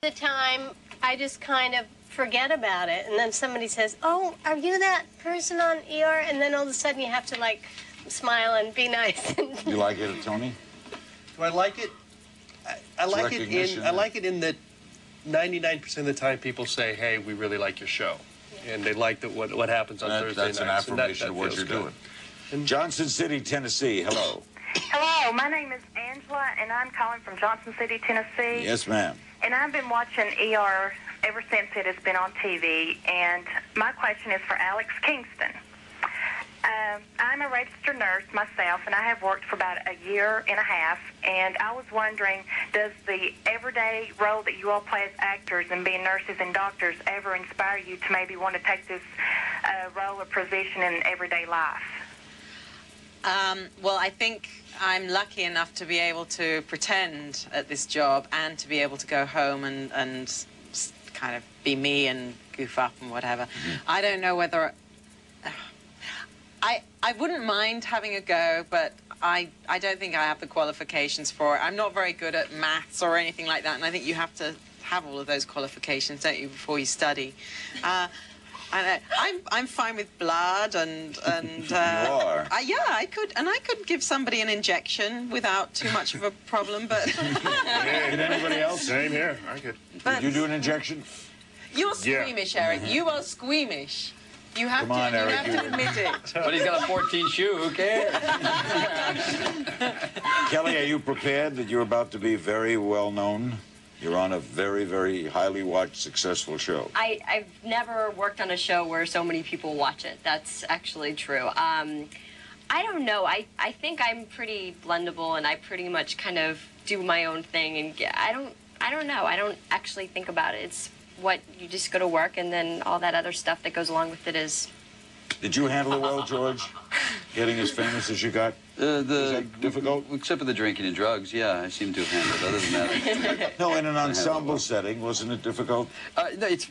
The time I just kind of forget about it, and then somebody says, "Oh, are you that person on ER?" And then all of a sudden you have to like smile and be nice. You like it, Tony? Do I like it? I like it in that 99% of the time people say, "Hey, we really like your show," and they like what happens on Thursday nights. That's an affirmation of what you're doing. Johnson City, Tennessee. Hello. Hello, my name is Angela, and I'm calling from Johnson City, Tennessee. Yes, ma'am. And I've been watching ER ever since it has been on TV, and my question is for Alex Kingston. I'm a registered nurse myself, and I have worked for about a year and a half, and I was wondering, does the everyday role that you all play as actors and being nurses and doctors ever inspire you to maybe want to take this role or position in everyday life? Well, I think I'm lucky enough to be able to pretend at this job and to be able to go home and kind of be me and goof up and whatever. I don't know whether... I wouldn't mind having a go, but I don't think I have the qualifications for it. I'm not very good at maths or anything like that, and I think you have to have all of those qualifications, don't you, before you study. I'm fine with blood and you are. Yeah, I could give somebody an injection without too much of a problem, but Did anybody else? Same here. I could. Did you do an injection? You're squeamish, Eric. You are squeamish. You have Come on, Eric, you have to admit it. But he's got a 14 shoe. Who cares? Kelly, are you prepared that you're about to be very well known? You're on a very, very highly watched, successful show. I've never worked on a show where so many people watch it. That's actually true. I don't know. I think I'm pretty blendable, and I pretty much kind of do my own thing. And I don't know. I don't actually think about it. It's what you just go to work, and then all that other stuff that goes along with it is. Did you handle it well, George? Getting as famous as you got? Was that difficult? Except for the drinking and drugs, yeah, I seem to have handled it. Other than that, No, in an ensemble setting, wasn't it difficult? no, I've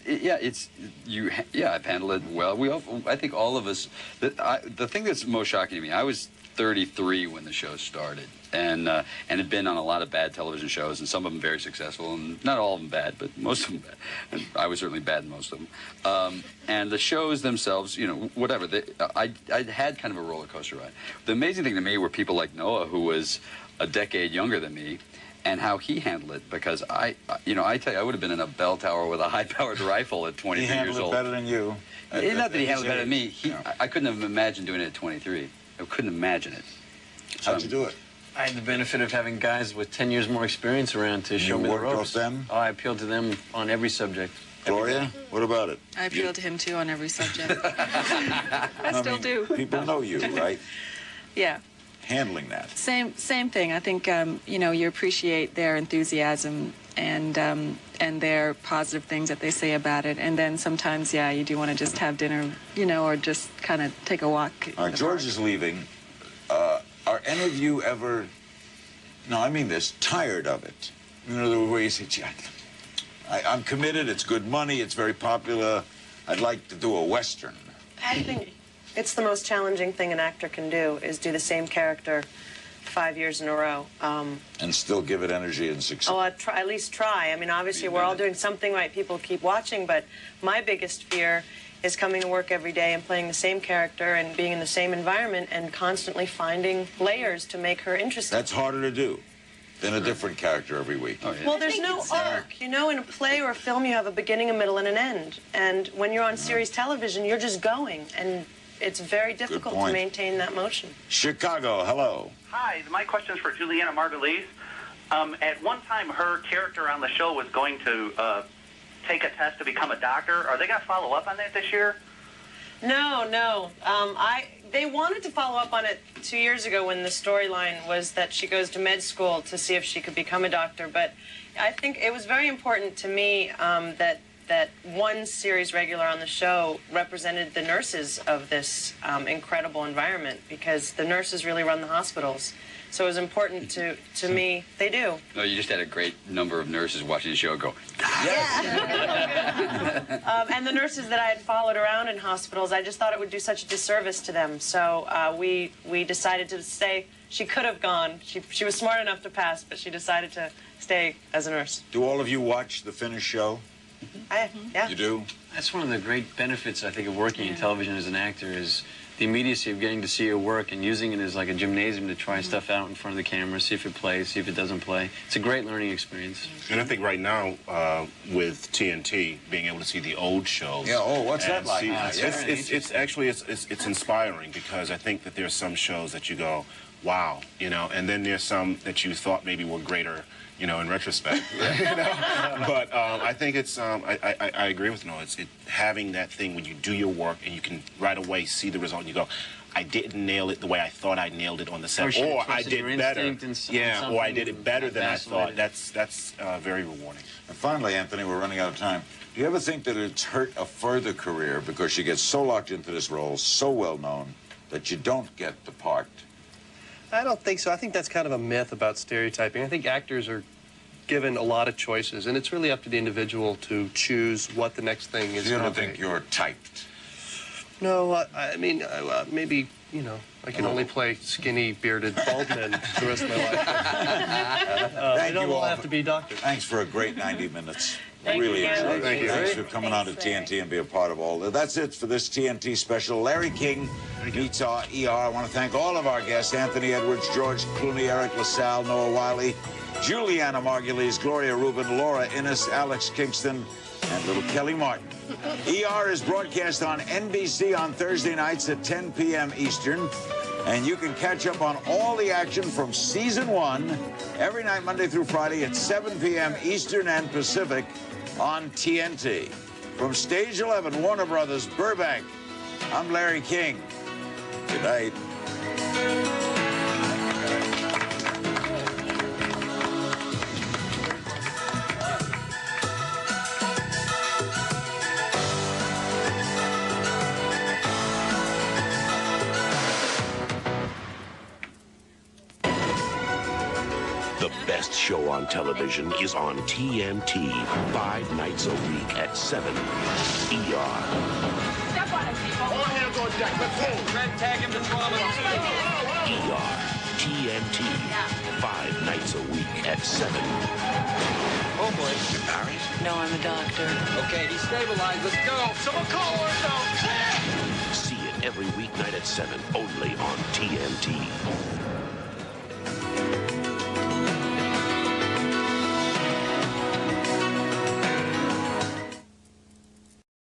handled it well. I think all of us. The thing that's most shocking to me, I was 33 when the show started, and had been on a lot of bad television shows, and some of them very successful, and not all of them bad, but most of them bad. And I was certainly bad in most of them. And the shows themselves, you know, whatever. I had kind of a roller coaster ride. The amazing thing to me were people like Noah, who was a decade younger than me, and how he handled it, because I tell you, I would have been in a bell tower with a high-powered rifle at 23 years old. He handled it better than you. Not that he handled it better than me. I couldn't have imagined doing it at 23. I couldn't imagine it. How'd you do it? I had the benefit of having guys with 10 years more experience around to show me the ropes. You worked with them? Oh, I appealed to them on every subject. Gloria, what about it? I appeal to him, too, on every subject. I still do. People know you, right? Yeah. Handling that. Same thing. I think, you appreciate their enthusiasm and their positive things that they say about it. And then sometimes, yeah, you do want to just have dinner, or just kind of take a walk. All right, George is leaving. Are any of you ever, no, I mean this, tired of it? In other words, where you say, gee, I'm committed, it's good money, it's very popular, I'd like to do a Western. I think it's the most challenging thing an actor can do, is do the same character 5 years in a row. And still give it energy and success. Oh, at least try. I mean, obviously, we're all doing something right. People keep watching, but my biggest fear is coming to work every day and playing the same character and being in the same environment and constantly finding layers to make her interesting. That's harder to do than a different character every week. Oh, yeah. Well, there's no arc. In a play or a film, you have a beginning, a middle, and an end. And when you're on series television, you're just going, and it's very difficult to maintain that motion. Chicago, hello. Hi, my question is for Juliana Margulies. At one time, her character on the show was going to take a test to become a doctor. Are they going to follow up on that this year? No. They wanted to follow up on it 2 years ago when the storyline was that she goes to med school to see if she could become a doctor. But I think it was very important to me that one series regular on the show represented the nurses of this incredible environment, because the nurses really run the hospitals. So it was important to me. They do. No, you just had a great number of nurses watching the show go, And the nurses that I had followed around in hospitals, I just thought it would do such a disservice to them. So we decided to stay. She could have gone. She was smart enough to pass, but she decided to stay as a nurse. Do all of you watch the finished show? Yeah. You do? That's one of the great benefits, I think, of working in television as an actor is the immediacy of getting to see your work and using it as like a gymnasium to try stuff out in front of the camera, see if it plays, see if it doesn't play. It's a great learning experience. And I think right now, with TNT, being able to see the old shows. Yeah, oh, what's that like? It's actually inspiring because I think that there's some shows that you go, wow, you know, and then there's some that you thought maybe were greater, you know, in retrospect. You know? But I think it's, I agree with Noah. It's having that thing when you do your work and you can right away see the result and you go, I didn't nail it the way I thought I nailed it on the set. Or I did better. Yeah, or I did it better than I thought. That's very rewarding. And finally, Anthony, we're running out of time. Do you ever think that it's hurt a further career because you get so locked into this role, so well known, that you don't get the part? I don't think so. I think that's kind of a myth about stereotyping. I think actors are given a lot of choices, and it's really up to the individual to choose what the next thing is. You don't think you're typed? No, I mean, maybe, you know, I can only play skinny, bearded, bald men the rest of my life. Thank don't you all. all have to be doctors. Thanks for a great 90 minutes. Thank Really you. enjoyed it. Thank you. Thanks for coming on to TNT and be a part of all that. That's it for this TNT special. Larry King meets our ER. I want to thank all of our guests, Anthony Edwards, George Clooney, Eric LaSalle, Noah Wiley, Juliana Margulies, Gloria Rubin, Laura Innes, Alex Kingston, and little Kelly Martin. ER is broadcast on NBC on Thursday nights at 10 p.m. Eastern. And you can catch up on all the action from Season 1 every night, Monday through Friday at 7 p.m. Eastern and Pacific on TNT. From Stage 11, Warner Brothers, Burbank, I'm Larry King. Good night. The best show on television is on TNT 5 nights a week at 7. ER. Step on it, people. All hands on deck. Let's go. Red, tag him to throw him. ER. TNT 5 nights a week at 7. Oh, boy. You're married? No, I'm a doctor. Okay, he's stabilized. Let's go. Someone call ortho. See it every weeknight at 7, only on TNT.